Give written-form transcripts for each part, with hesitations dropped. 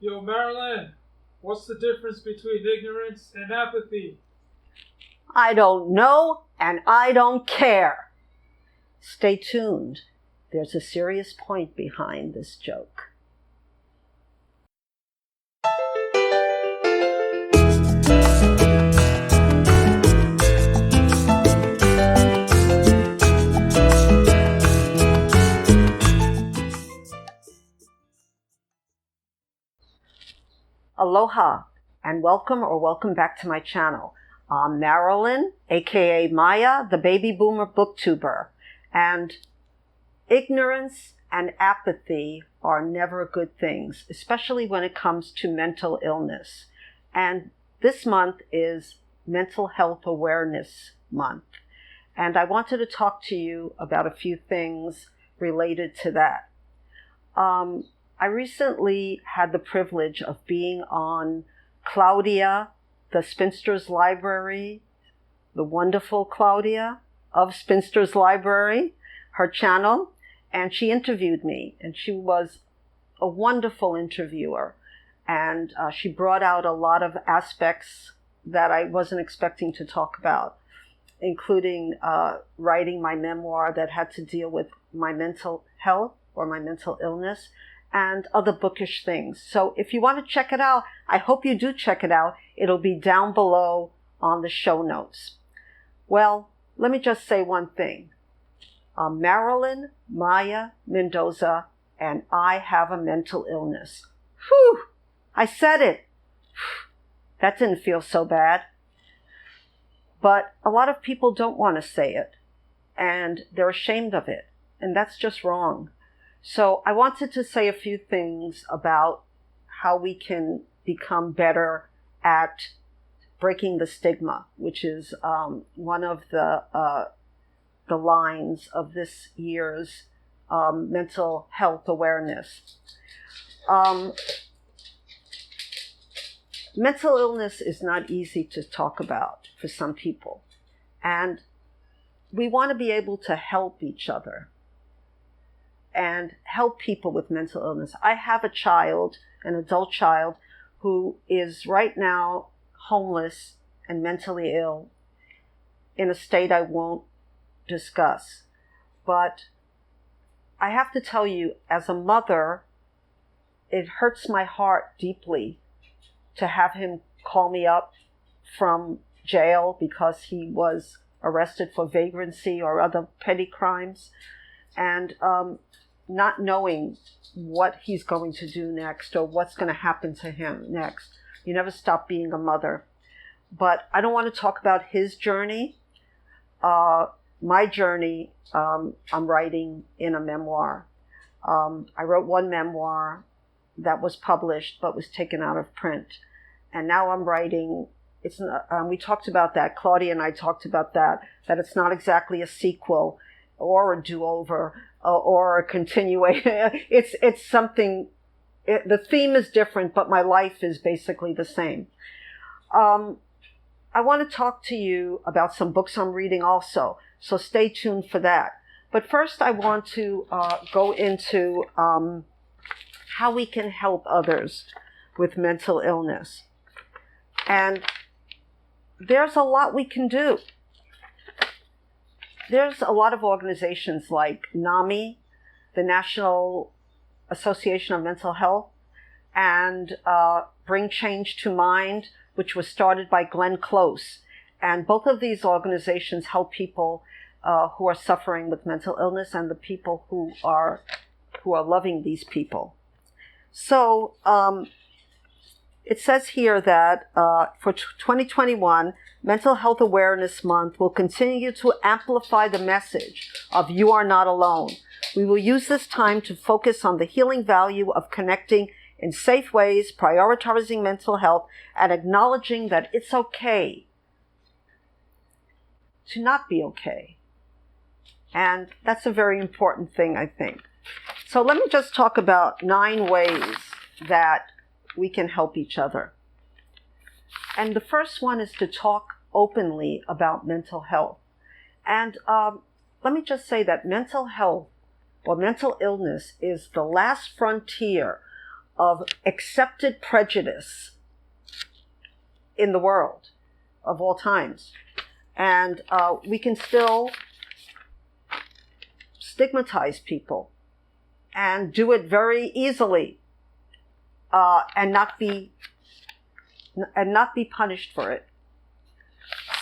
Yo, Marilyn, what's the difference between ignorance and apathy? I don't know, and I don't care. Stay tuned. There's a serious point behind this joke. Aloha, and welcome back to my channel. I'm Marilyn, aka Maya, the baby boomer booktuber, and ignorance and apathy are never good things, especially when it comes to mental illness. And this month is Mental Health Awareness Month, and I wanted to talk to you about a few things related to that. I recently had the privilege of being on Claudia, the Spinsterslibrary, the wonderful Claudia of Spinsterslibrary, her channel, and she interviewed me, and she was a wonderful interviewer, and she brought out a lot of aspects that I wasn't expecting to talk about, including writing my memoir that had to deal with my mental health or my mental illness, and other bookish things. So if you want to check it out, I hope you do check it out. It'll be down below on the show notes. Well, let me just say one thing. Marilyn, Maya, Mendoza, and I have a mental illness. Whew! I said it. That didn't feel so bad. But a lot of people don't want to say it, and they're ashamed of it, and that's just wrong. So I wanted to say a few things about how we can become better at breaking the stigma, which is one of the lines of this year's mental health awareness. Mental illness is not easy to talk about for some people, and we want to be able to help each other and help people with mental illness. I have a child, an adult child, who is right now homeless and mentally ill in a state I won't discuss. But I have to tell you, as a mother, it hurts my heart deeply to have him call me up from jail because he was arrested for vagrancy or other petty crimes, and not knowing what he's going to do next or what's going to happen to him next. You never stop being a mother. But I don't want to talk about his journey. My journey, I'm writing in a memoir. I wrote one memoir that was published but was taken out of print. And now I'm writing, we talked about that, Claudia and I talked about that it's not exactly a sequel or a do-over or a continuation. It's something, the theme is different, but my life is basically the same. I want to talk to you about some books I'm reading also, so stay tuned for that. But first I want to go into how we can help others with mental illness. And there's a lot we can do. There's a lot of organizations like NAMI, the National Association of Mental Health, and Bring Change to Mind, which was started by Glenn Close. And both of these organizations help people who are suffering with mental illness and the people who are loving these people. So it says here that for 2021, Mental Health Awareness Month will continue to amplify the message of you are not alone. We will use this time to focus on the healing value of connecting in safe ways, prioritizing mental health, and acknowledging that it's okay to not be okay. And that's a very important thing, I think. So let me just talk about 9 ways that we can help each other. And the first one is to talk openly about mental health. And let me just say that mental health or mental illness is the last frontier of accepted prejudice in the world of all times. And we can still stigmatize people and do it very easily, and not be punished for it.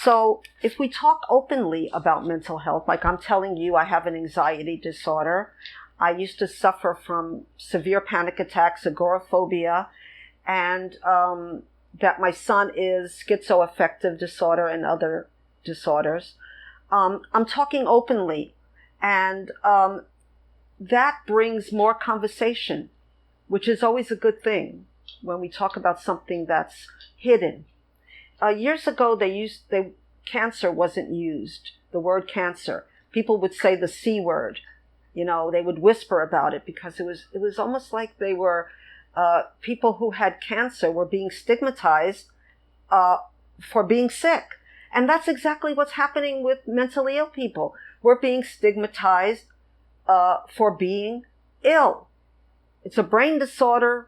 So if we talk openly about mental health, like I'm telling you, I have an anxiety disorder. I used to suffer from severe panic attacks, agoraphobia, and that my son is schizoaffective disorder and other disorders. I'm talking openly, and that brings more conversation, which is always a good thing when we talk about something that's hidden. Years ago, cancer wasn't used, the word cancer. People would say the C word. You know, they would whisper about it because it was almost like they were, people who had cancer were being stigmatized for being sick. And that's exactly what's happening with mentally ill people. We're being stigmatized for being ill. It's a brain disorder.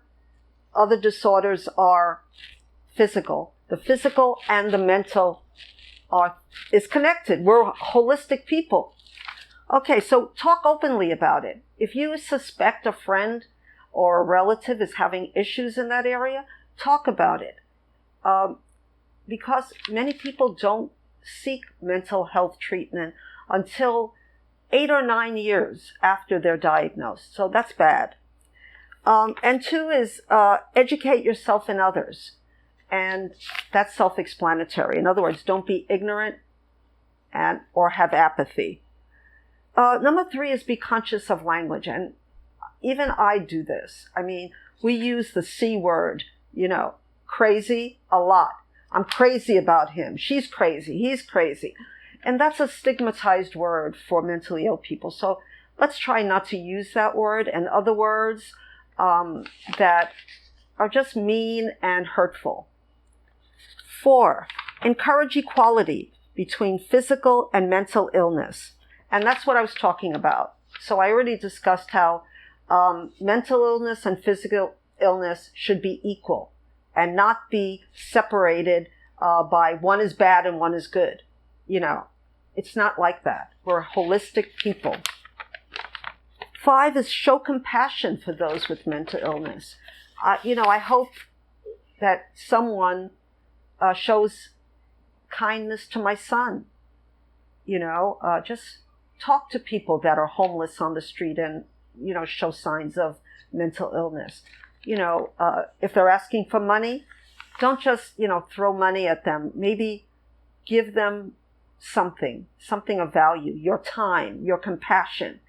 Other disorders are physical. The physical and the mental is connected. We're holistic people. Okay, so talk openly about it. If you suspect a friend or a relative is having issues in that area, talk about it. Because many people don't seek mental health treatment until 8 or 9 years after they're diagnosed. So that's bad. And 2 is educate yourself and others. And that's self-explanatory. In other words, don't be ignorant or have apathy. Number 3 is be conscious of language. And even I do this. I mean, we use the C word, crazy a lot. I'm crazy about him. She's crazy. He's crazy. And that's a stigmatized word for mentally ill people. So let's try not to use that word and other words that are just mean and hurtful. 4, encourage equality between physical and mental illness. And that's what I was talking about. So I already discussed how mental illness and physical illness should be equal and not be separated by one is bad and one is good. It's not like that. We're holistic people. 5 is show compassion for those with mental illness. I hope that someone shows kindness to my son. Just talk to people that are homeless on the street and, show signs of mental illness. If they're asking for money, don't just, throw money at them. Maybe give them something of value, your time, your compassion.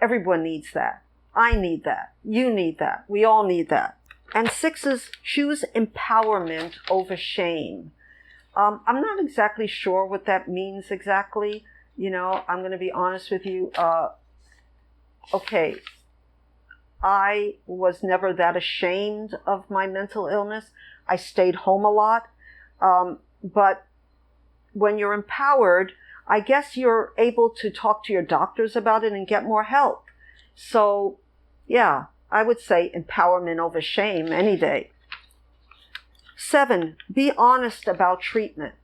Everyone needs that. I need that. You need that. We all need that. And 6 is choose empowerment over shame. I'm not exactly sure what that means exactly. I'm going to be honest with you. Okay, I was never that ashamed of my mental illness. I stayed home a lot. But when you're empowered, I guess you're able to talk to your doctors about it and get more help. So, yeah, I would say empowerment over shame any day. 7, be honest about treatment.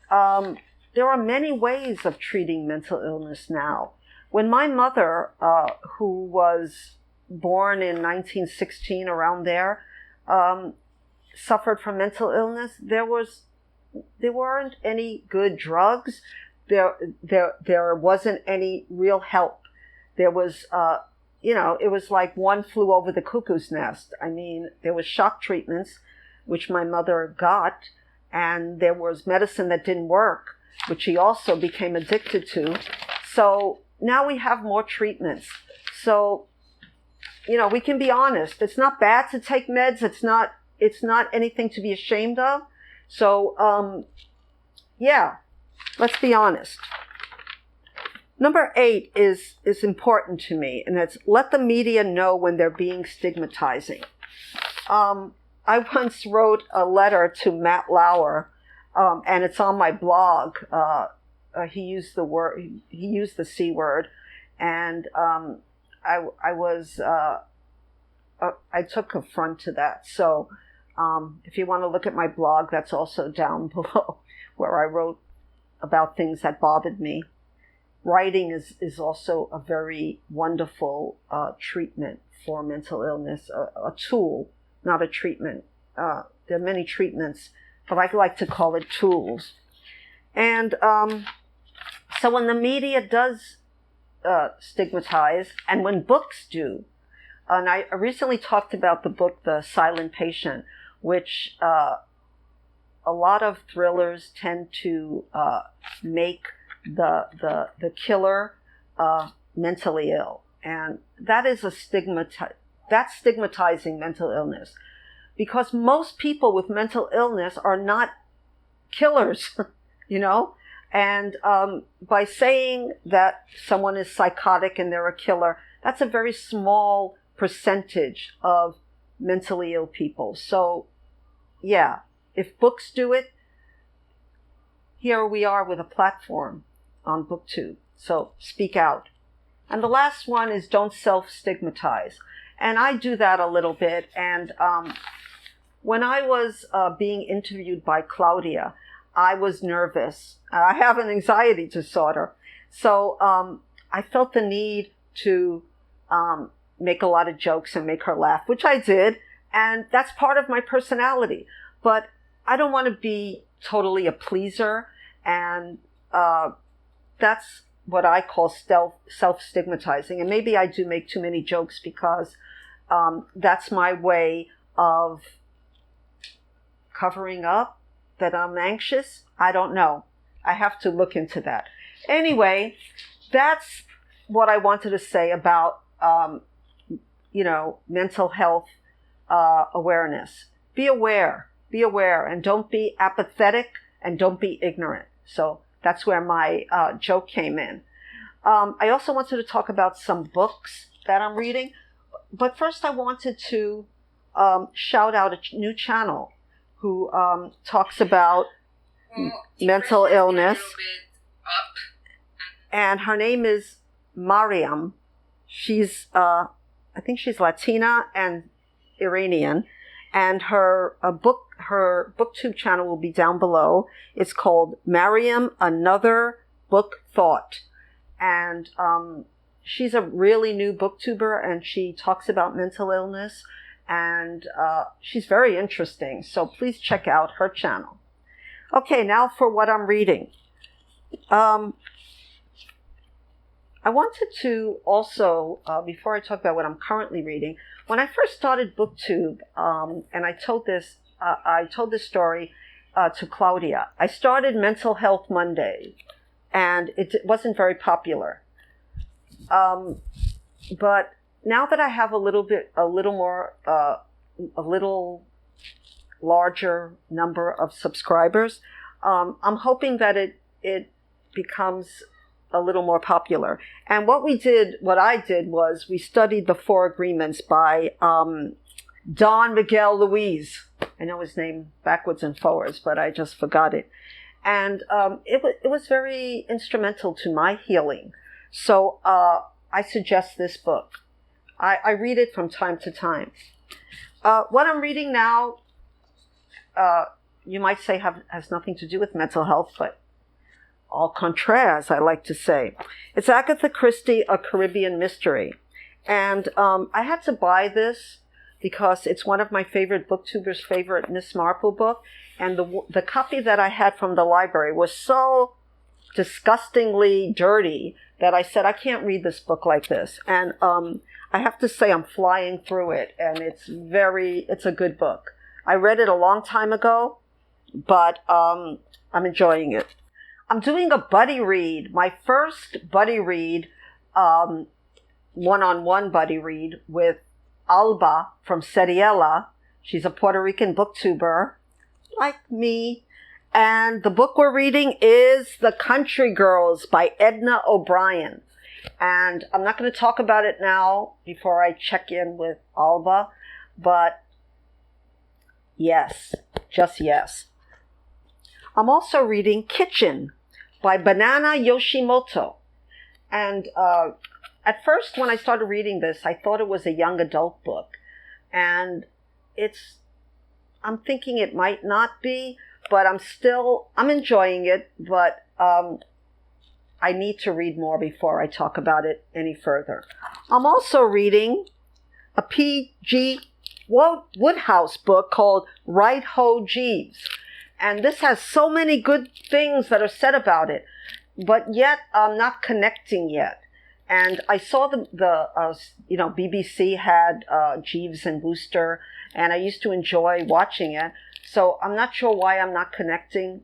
There are many ways of treating mental illness now. When my mother, who was born in 1916, around there, suffered from mental illness, there weren't any good drugs. There wasn't any real help. There was, it was like one flew over the cuckoo's nest. I mean, there was shock treatments, which my mother got, and there was medicine that didn't work, which she also became addicted to. So now we have more treatments. So, we can be honest. It's not bad to take meds. It's not anything to be ashamed of. So, yeah, let's be honest. Number 8 is important to me, and it's let the media know when they're being stigmatizing. I once wrote a letter to Matt Lauer, and it's on my blog. He used the C word, and I was I took affront to that. So if you want to look at my blog, that's also down below, where I wrote about things that bothered me. Writing is also a very wonderful treatment for mental illness, a tool, not a treatment. There are many treatments, but I like to call it tools. And so when the media does stigmatize, and when books do, and I recently talked about the book The Silent Patient, which a lot of thrillers tend to make the killer mentally ill, and that is that's stigmatizing mental illness, because most people with mental illness are not killers, you know. And by saying that someone is psychotic and they're a killer, that's a very small percentage of mentally ill people. So, yeah, if books do it, here we are with a platform on BookTube. So speak out. And the last one is don't self-stigmatize. And I do that a little bit. And when I was being interviewed by Claudia, I was nervous. I have an anxiety disorder. So I felt the need to make a lot of jokes and make her laugh, which I did. And that's part of my personality. But I don't want to be totally a pleaser. And that's what I call self-stigmatizing. And maybe I do make too many jokes because that's my way of covering up that I'm anxious. I don't know. I have to look into that. Anyway, that's what I wanted to say about, mental health awareness. Be aware, and don't be apathetic, and don't be ignorant. So that's where my joke came in. I also wanted to talk about some books that I'm reading. But first I wanted to shout out a new channel who talks about mental illness. And her name is Mariam. She's, I think she's Latina and Iranian. And her BookTube channel will be down below. It's called Mariam, Anotherbookthought. And she's a really new booktuber, and she talks about mental illness. And she's very interesting. So please check out her channel. Okay, now for what I'm reading. I wanted to also, before I talk about what I'm currently reading, when I first started BookTube, and I told this story to Claudia. I started Mental Health Monday, and it wasn't very popular. But now that I have a little larger number of subscribers, I'm hoping that it becomes a little more popular. And what I did was we studied the 4 Agreements by Don Miguel Louise. I know his name backwards and forwards, but I just forgot it. And it was very instrumental to my healing. So I suggest this book. I read it from time to time. What I'm reading now, you might say has nothing to do with mental health, but au contraire, as I like to say. It's Agatha Christie, A Caribbean Mystery. And I had to buy this because it's one of my favorite booktubers' favorite Miss Marple book. And the copy that I had from the library was so disgustingly dirty that I said, I can't read this book like this. And I have to say I'm flying through it, and it's a good book. I read it a long time ago, but I'm enjoying it. I'm doing a buddy read, my first buddy read, one-on-one buddy read with Alba from Seriela. She's a Puerto Rican booktuber, like me. And the book we're reading is The Country Girls by Edna O'Brien. And I'm not going to talk about it now before I check in with Alba, but yes, just yes. I'm also reading Kitchen by Banana Yoshimoto. And at first, when I started reading this, I thought it was a young adult book. and I'm thinking it might not be, but I'm enjoying it, but I need to read more before I talk about it any further. I'm also reading a P.G. Wodehouse book called Right Ho Jeeves. And this has so many good things that are said about it, but yet I'm not connecting yet. And I saw the BBC had Jeeves and Booster, and I used to enjoy watching it. So I'm not sure why I'm not connecting.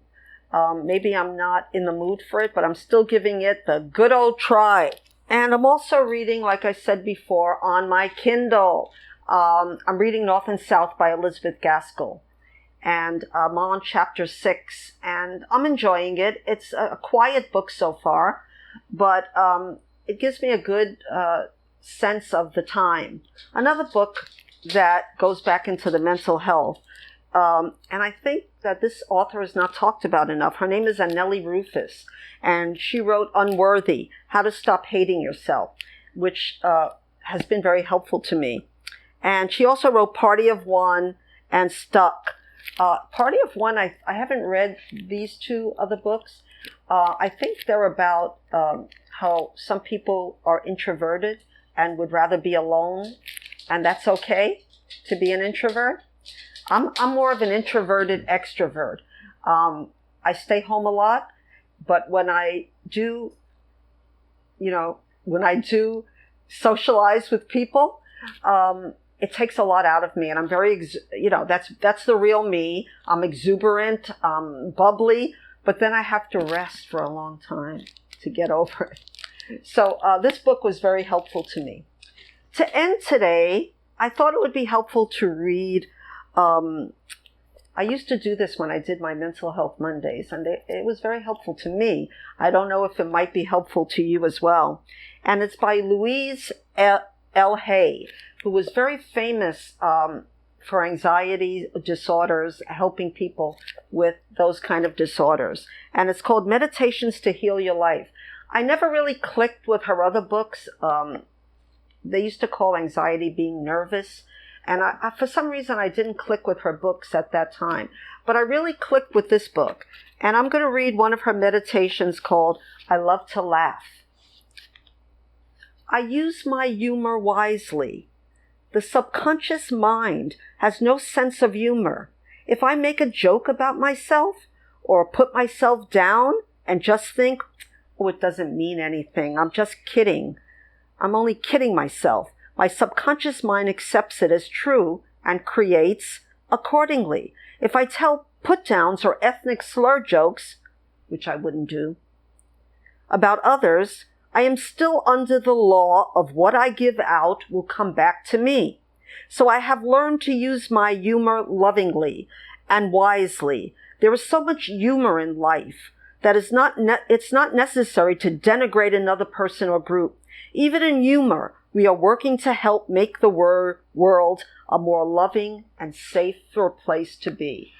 Maybe I'm not in the mood for it, but I'm still giving it the good old try. And I'm also reading, like I said before, on my Kindle. I'm reading North and South by Elizabeth Gaskell. And I'm on chapter 6, and I'm enjoying it. It's a quiet book so far, but it gives me a good sense of the time. Another book that goes back into the mental health, and I think that this author is not talked about enough. Her name is Anneli Rufus, and she wrote Unworthy, How to Stop Hating Yourself, which has been very helpful to me. And she also wrote Party of One and Stuck. Party of One, I haven't read these two other books. I think they're about how some people are introverted and would rather be alone, and that's okay to be an introvert. I'm more of an introverted extrovert. I stay home a lot, but when I do socialize with people, it takes a lot out of me, and I'm very, that's the real me. I'm exuberant, bubbly, but then I have to rest for a long time to get over it. So this book was very helpful to me. To end today, I thought it would be helpful to read. I used to do this when I did my Mental Health Mondays, and it was very helpful to me. I don't know if it might be helpful to you as well. And it's by Louise L Hay, who was very famous for anxiety disorders, helping people with those kind of disorders. And it's called Meditations to Heal Your Life. I never really clicked with her other books. They used to call anxiety being nervous. And for some reason, I didn't click with her books at that time. But I really clicked with this book. And I'm going to read one of her meditations called I Love to Laugh. I use my humor wisely. The subconscious mind has no sense of humor. If I make a joke about myself or put myself down and just think, oh, it doesn't mean anything, I'm just kidding. I'm only kidding myself. My subconscious mind accepts it as true and creates accordingly. If I tell put-downs or ethnic slur jokes, which I wouldn't do, about others, I am still under the law of what I give out will come back to me. So I have learned to use my humor lovingly and wisely. There is so much humor in life that it's not necessary to denigrate another person or group. Even in humor, we are working to help make the world a more loving and safer place to be.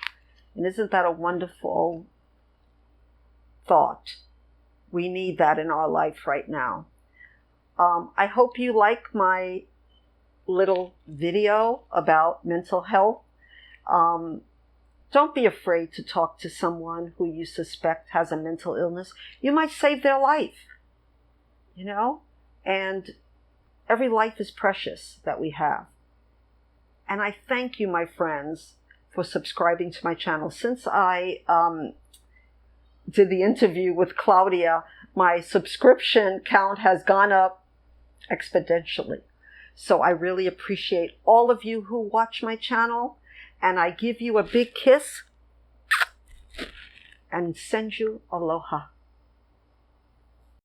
And isn't that a wonderful thought? We need that in our life right now. I hope you like my little video about mental health. Don't be afraid to talk to someone who you suspect has a mental illness. You might save their life, and every life is precious that we have. And I thank you, my friends, for subscribing to my channel. Since I did the interview with Claudia, my subscription count has gone up exponentially. So I really appreciate all of you who watch my channel, and I give you a big kiss and send you aloha.